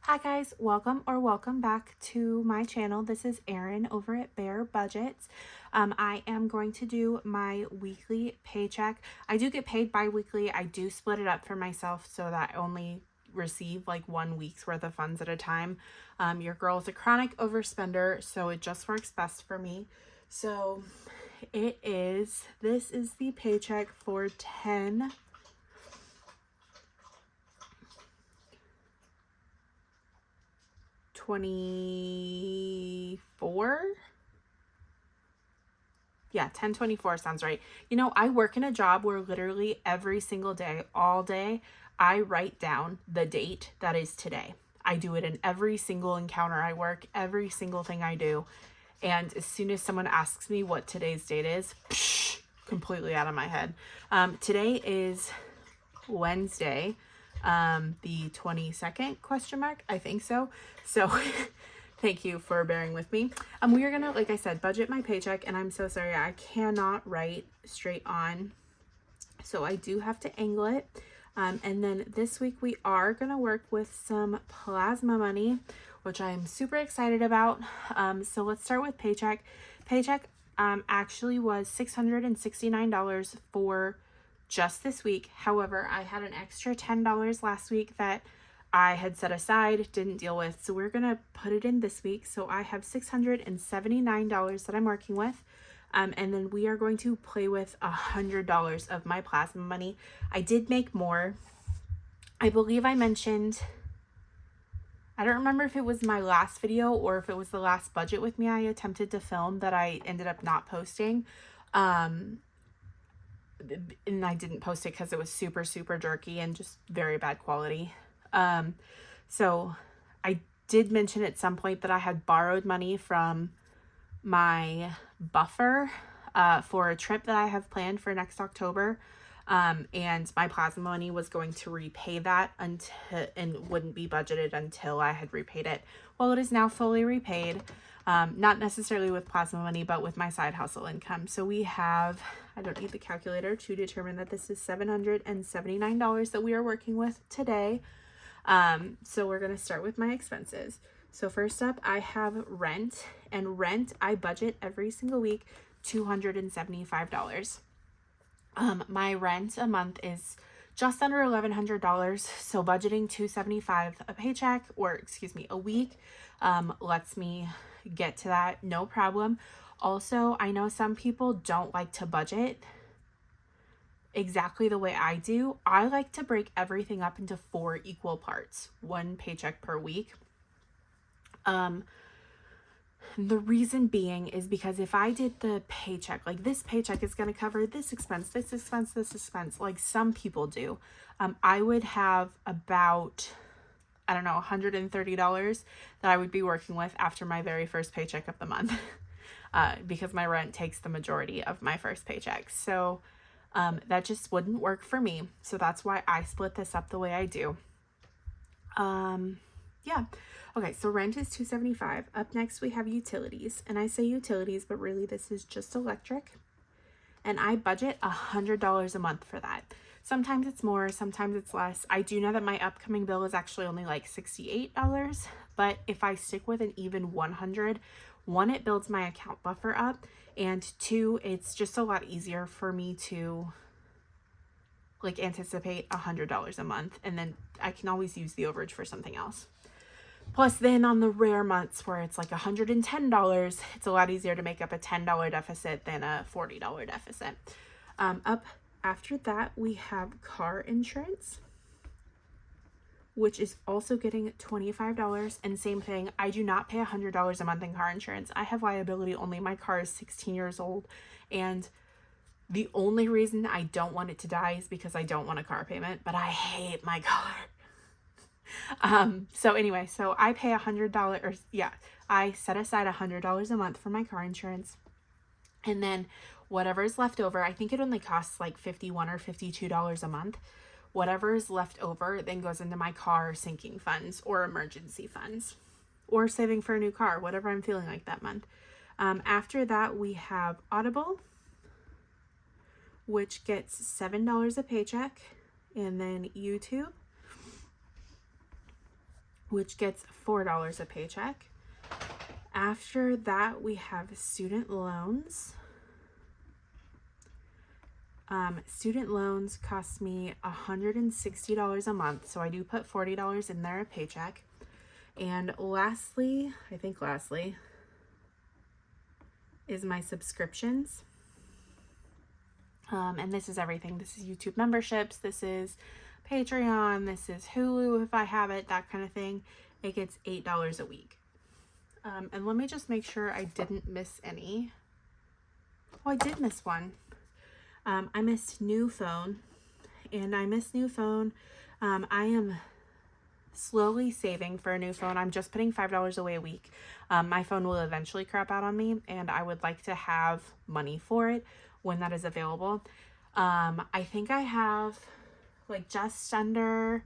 Hi guys, welcome back to my channel. This is Erin over at Bear Budgets. I am going to do my weekly paycheck. I do get paid bi-weekly. I do split it up for myself so that I only receive like 1 week's worth of funds at a time. Your girl's a chronic overspender, so it just works best for me. So this is the paycheck for 10/24. Yeah, 10/24 sounds right. You know, I work in a job where literally every single day, all day, I write down the date that is today. I do it in every single encounter I work, every single thing I do. And as soon as someone asks me what today's date is, completely out of my head. Today is Wednesday, the 22nd, question mark, I think so. So thank you for bearing with me. We are gonna, like I said, budget my paycheck, and I'm so sorry I cannot write straight on, so I do have to angle it. And then this week we are gonna work with some plasma money, which I'm super excited about. So let's start with paycheck. Paycheck actually was $669 for just this week. However, I had an extra $10 last week that I had set aside, didn't deal with, so we're gonna put it in this week. So I have $679 that I'm working with, and then we are going to play with $100 of my plasma money. I did make more. I believe I mentioned, I don't remember if it was my last video or if it was the last budget with me I attempted to film that I ended up not posting. And I didn't post it because it was super jerky and just very bad quality. So I did mention at some point that I had borrowed money from my buffer for a trip that I have planned for next October. And my plasma money was going to repay that and wouldn't be budgeted until I had repaid it. Well, it is now fully repaid. Not necessarily with plasma money, but with my side hustle income. So we have, I don't need the calculator to determine that this is $779 that we are working with today. So we're going to start with my expenses. So first up, I have rent, and rent, I budget every single week, $275. My rent a month is just under $1,100. So budgeting $275 a paycheck, or excuse me, a week, lets me get to that, no problem. Also, I know some people don't like to budget exactly the way I do. I like to break everything up into 4 equal parts, 1 paycheck per week. The reason being is because if I did the paycheck, like this paycheck is going to cover this expense, this expense, this expense, like some people do, I would have about, I don't know, $130 that I would be working with after my very first paycheck of the month, because my rent takes the majority of my first paycheck. So that just wouldn't work for me. So that's why I split this up the way I do. Yeah. Okay, so rent is $275. Up next we have utilities, and I say utilities, but really this is just electric. And I budget $100 a month for that. Sometimes it's more, sometimes it's less. I do know that my upcoming bill is actually only like $68, but if I stick with an even 100, 1, it builds my account buffer up, and 2, it's just a lot easier for me to like anticipate $100 a month, and then I can always use the overage for something else. Plus, then on the rare months where it's like $110, it's a lot easier to make up a $10 deficit than a $40 deficit. Up after that, we have car insurance, which is also getting $25. And same thing, I do not pay $100 a month in car insurance. I have liability only. My car is 16 years old, and the only reason I don't want it to die is because I don't want a car payment, but I hate my car. So anyway, so I pay $100, I set aside $100 a month for my car insurance. And then whatever is left over, I think it only costs like $51 or $52 a month. Whatever is left over then goes into my car sinking funds or emergency funds or saving for a new car, whatever I'm feeling like that month. After that, we have Audible, which gets $7 a paycheck, and then YouTube, which gets $4 a paycheck. After that, we have student loans. Student loans cost me $160 a month, so I do put $40 in there a paycheck. And lastly, is my subscriptions. And this is everything. This is YouTube memberships. This is Patreon. This is Hulu if I have it, that kind of thing. It gets $8 a week. And let me just make sure I didn't miss any. Oh, I did miss one. I missed new phone. And I missed new phone. I am slowly saving for a new phone. I'm just putting $5 away a week. My phone will eventually crap out on me, and I would like to have money for it when that is available. I think I have like just under,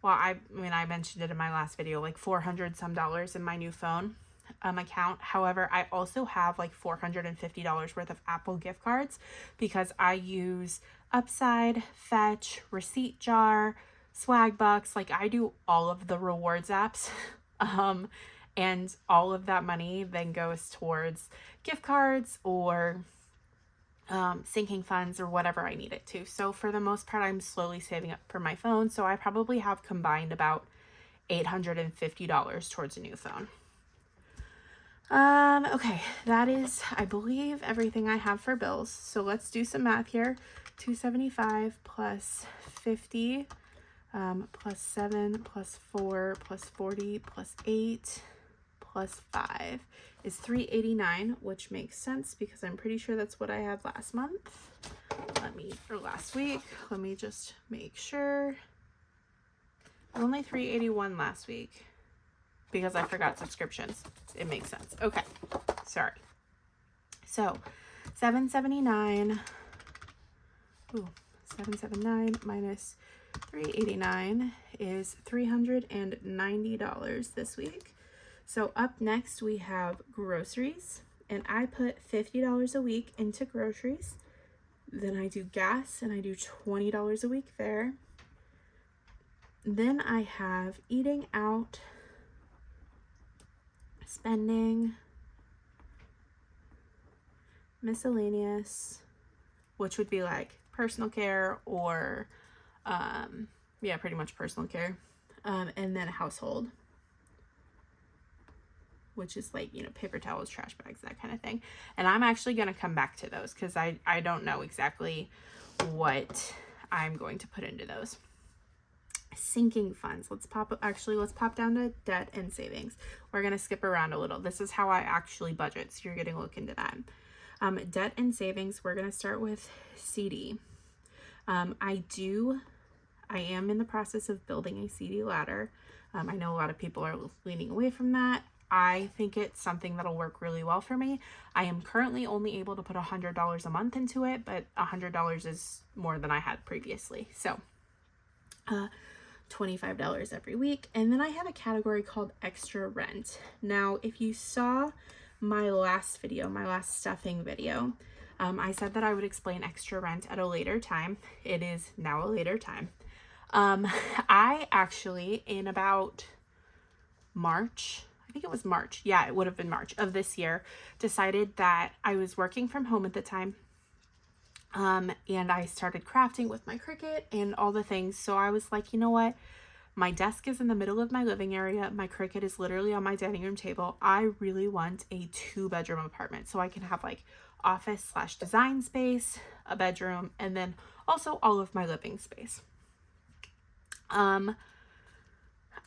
well, I mentioned it in my last video, like $400 some in my new phone account. However, I also have like $450 worth of Apple gift cards because I use Upside, Fetch, Receipt Jar, Swag Bucks. Like I do all of the rewards apps. And all of that money then goes towards gift cards or sinking funds or whatever I need it to. So for the most part, I'm slowly saving up for my phone. So I probably have combined about $850 towards a new phone. Okay, that is, I believe, everything I have for bills. So let's do some math here. 275 plus 50 plus 7 plus 4 plus 40 plus 8 plus 5 is 389, which makes sense because I'm pretty sure that's what I had last month. Last week. Let me just make sure. Only 381 last week because I forgot subscriptions. It makes sense. Okay, sorry. So 779 minus 389 is $390 this week. So up next we have groceries, and I put $50 a week into groceries. Then I do gas, and I do $20 a week there. Then I have eating out, spending, miscellaneous, which would be like personal care or pretty much personal care, and then household, which is like, paper towels, trash bags, that kind of thing. And I'm actually going to come back to those because I don't know exactly what I'm going to put into those. Sinking funds. Let's pop down to debt and savings. We're going to skip around a little. This is how I actually budget, so you're getting a look into that. Debt and savings, we're going to start with CD. I am in the process of building a CD ladder. I know a lot of people are leaning away from that. I think it's something that'll work really well for me. I am currently only able to put $100 a month into it, but $100 is more than I had previously. So, $25 every week. And then I have a category called extra rent. Now, if you saw my last stuffing video, I said that I would explain extra rent at a later time. It is now a later time. I actually, in about March, I think it was March. Yeah, it would have been March of this year, decided that I was working from home at the time. And I started crafting with my Cricut and all the things. So I was like, you know what? My desk is in the middle of my living area. My Cricut is literally on my dining room table. I really want a 2-bedroom apartment so I can have like office/design space, a bedroom, and then also all of my living space.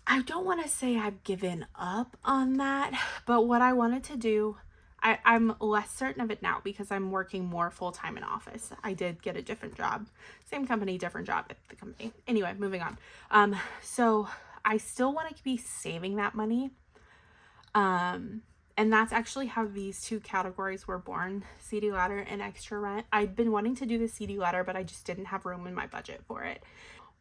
I don't want to say I've given up on that, but what I wanted to do, I'm less certain of it now because I'm working more full-time in office. I did get a different job, same company, different job at the company. Anyway, moving on. So I still want to be saving that money. And that's actually how these two categories were born, CD ladder and extra rent. I'd been wanting to do the CD ladder, but I just didn't have room in my budget for it.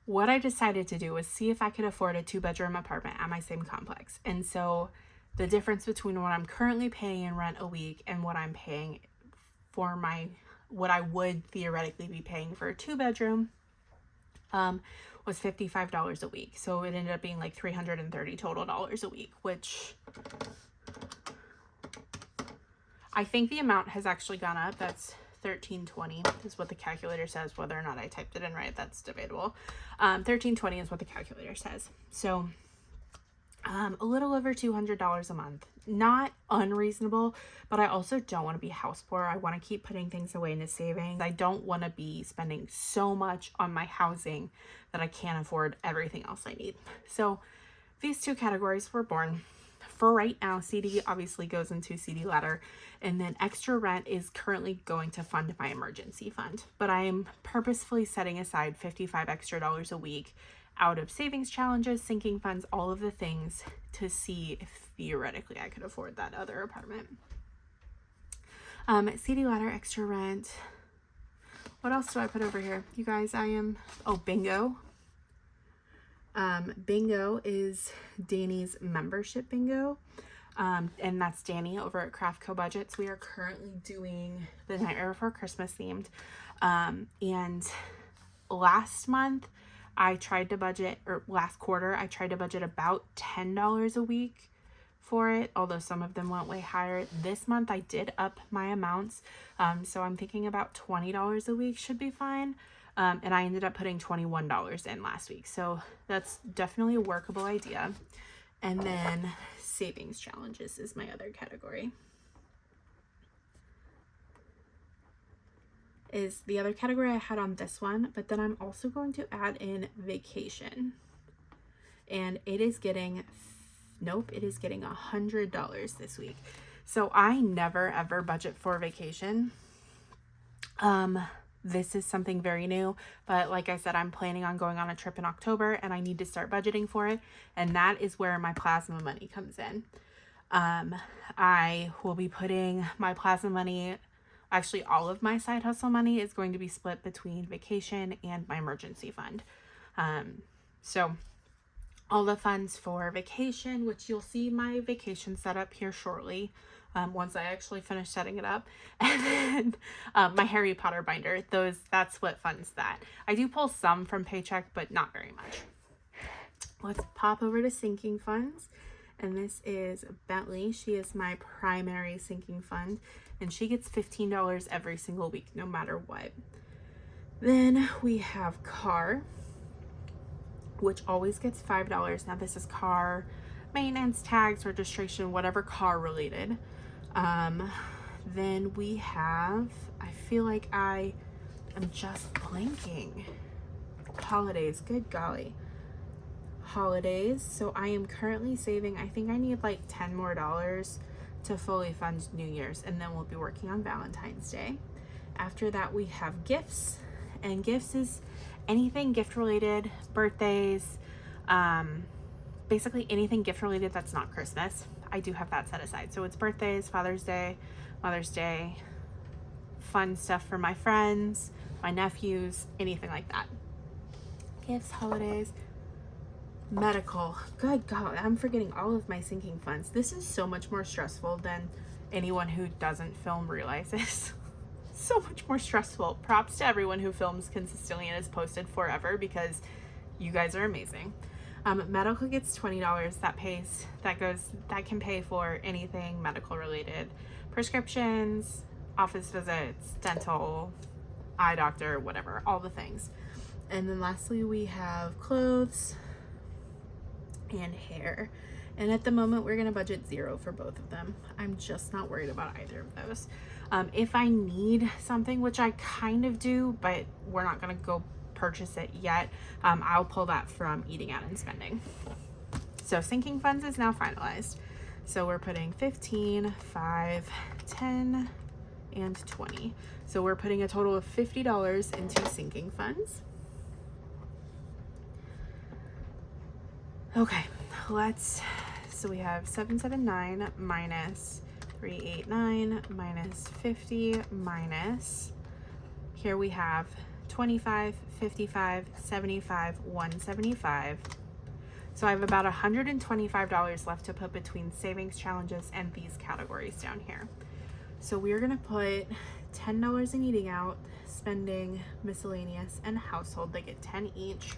What I decided to do was see if I could afford a 2-bedroom apartment at my same complex. And so the difference between what I'm currently paying in rent a week and what I'm paying for what I would theoretically be paying for a 2-bedroom was $55 a week. So it ended up being like $330 total a week, which I think the amount has actually gone up. That's $13.20 is what the calculator says. Whether or not I typed it in right, that's debatable. $13.20 is what the calculator says. So a little over $200 a month. Not unreasonable, but I also don't want to be house poor. I want to keep putting things away into savings. I don't want to be spending so much on my housing that I can't afford everything else I need. So these two categories were born. For right now, CD obviously goes into CD ladder, and then extra rent is currently going to fund my emergency fund. But I am purposefully setting aside $55 extra a week out of savings challenges, sinking funds, all of the things to see if theoretically I could afford that other apartment. CD ladder, extra rent. What else do I put over here? You guys, bingo. Bingo is Danny's membership bingo. And that's Danny over at Craft Co Budgets. We are currently doing the Nightmare Before Christmas themed. And last month I tried to budget, or last quarter, I tried to budget about $10 a week for it, although some of them went way higher. This month I did up my amounts. So I'm thinking about $20 a week should be fine. And I ended up putting $21 in last week. So that's definitely a workable idea. And then savings challenges is my other category. Is the other category I had on this one, but then I'm also going to add in vacation. And it is getting $100 this week. So I never ever budget for vacation. This is something very new, but like I said, I'm planning on going on a trip in October and I need to start budgeting for it. And that is where my plasma money comes in. I will be putting my plasma money, actually all of my side hustle money is going to be split between vacation and my emergency fund. So all the funds for vacation, which you'll see my vacation set up here shortly. Once I actually finish setting it up, and then my Harry Potter binder, that's what funds that. I do pull some from Paycheck, but not very much. Let's pop over to sinking funds, and this is Bentley. She is my primary sinking fund, and she gets $15 every single week, no matter what. Then we have car, which always gets $5. Now this is car maintenance, tags, registration, whatever car related. Then we have, I feel like I am just blanking. Holidays, good golly. Holidays. So I am currently saving, I think I need like $10 more to fully fund New Year's, and then we'll be working on Valentine's Day. After that, we have gifts, and gifts is anything gift related, birthdays, basically anything gift related that's not Christmas. I do have that set aside. So it's birthdays, Father's Day, Mother's Day, fun stuff for my friends, my nephews, anything like that. Gifts, holidays, medical. Good God, I'm forgetting all of my sinking funds. This is so much more stressful than anyone who doesn't film realizes. So much more stressful. Props to everyone who films consistently and is posted forever, because you guys are amazing. Medical gets $20. That can pay for anything medical related, prescriptions, office visits, dental, eye doctor, whatever, all the things. And then lastly, we have clothes and hair. And at the moment, we're going to budget $0 for both of them. I'm just not worried about either of those. If I need something, which I kind of do, but we're not going to go purchase it yet, I'll pull that from eating out and spending. So sinking funds is now finalized. So we're putting 15, 5, 10, and 20. So we're putting a total of $50 into sinking funds. Okay, so we have 779 minus 389 minus 50 minus, here we have 25, 55, 75, 175. So I have about $125 left to put between savings challenges and these categories down here. So we're gonna put $10 in eating out, spending, miscellaneous, and household. They get 10 each,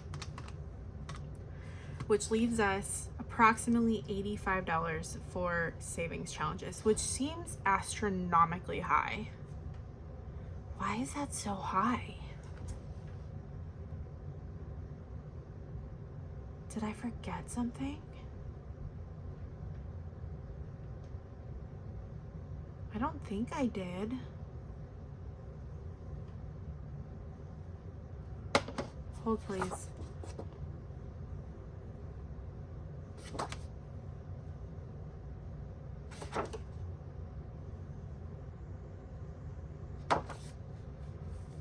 which leaves us approximately $85 for savings challenges, which seems astronomically high. Why is that so high? Did I forget something? I don't think I did. Hold, please.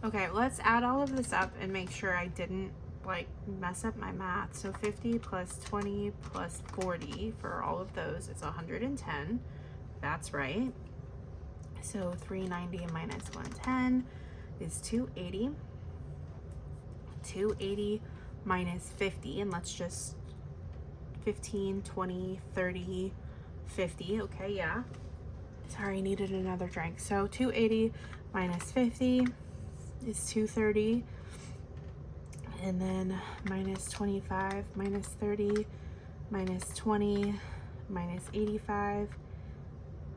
Okay, let's add all of this up and make sure I didn't like mess up my math. So 50 plus 20 plus 40 for all of those is 110. That's right. So 390 minus 110 is 280. 280 minus 50, and let's just 15, 20, 30, 50. Okay, yeah. Sorry, needed another drink. So 280 minus 50 is 230. And then minus 25, minus 30, minus 20, minus 85.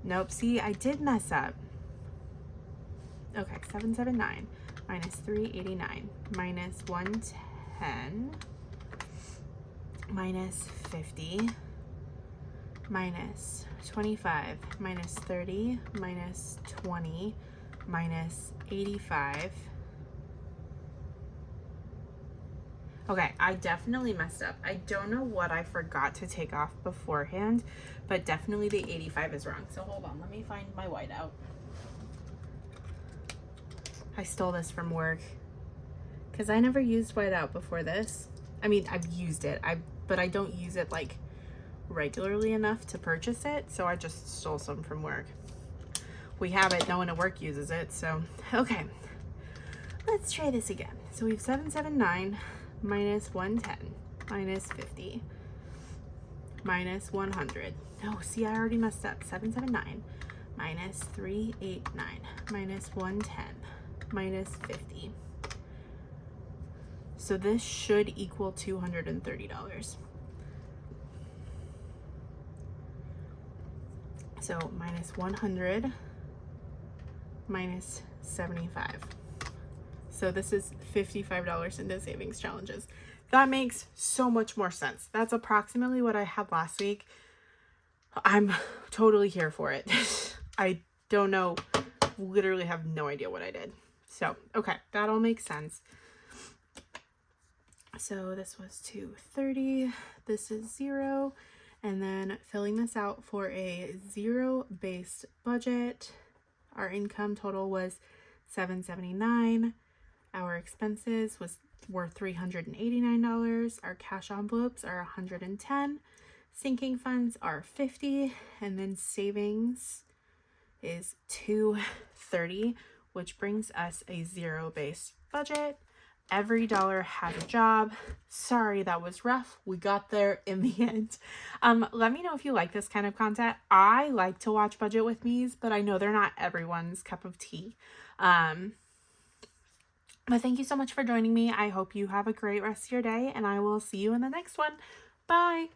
Nope, see, I did mess up. Okay, 779 minus 389 minus 110 minus 50 minus 25 minus 30 minus 20 minus 85. Okay, I definitely messed up. I don't know what I forgot to take off beforehand, but definitely the 85 is wrong. So hold on, let me find my whiteout. I stole this from work because I never used whiteout before this. I mean, I've used it, but I don't use it like regularly enough to purchase it, so I just stole some from work. We have it, no one at work uses it, so okay. Let's try this again. So we have 779 minus 110 minus 50 minus 100. No, see, I already messed up. 779 minus 389 minus 110 minus 50. So this should equal $230. So minus 100 minus 75. So this is $55 into savings challenges. That makes so much more sense. That's approximately what I had last week. I'm totally here for it. I don't know, literally have no idea what I did. So, okay, that all makes sense. So this was 230, this is 0, and then filling this out for a zero-based budget, our income total was $779. Our expenses were $389. Our cash envelopes are $110. Sinking funds are $50, and then savings is $230, which brings us a zero-based budget. Every dollar has a job. Sorry, that was rough. We got there in the end. Let me know if you like this kind of content. I like to watch Budget with Me's, but I know they're not everyone's cup of tea. But thank you so much for joining me. I hope you have a great rest of your day, and I will see you in the next one. Bye.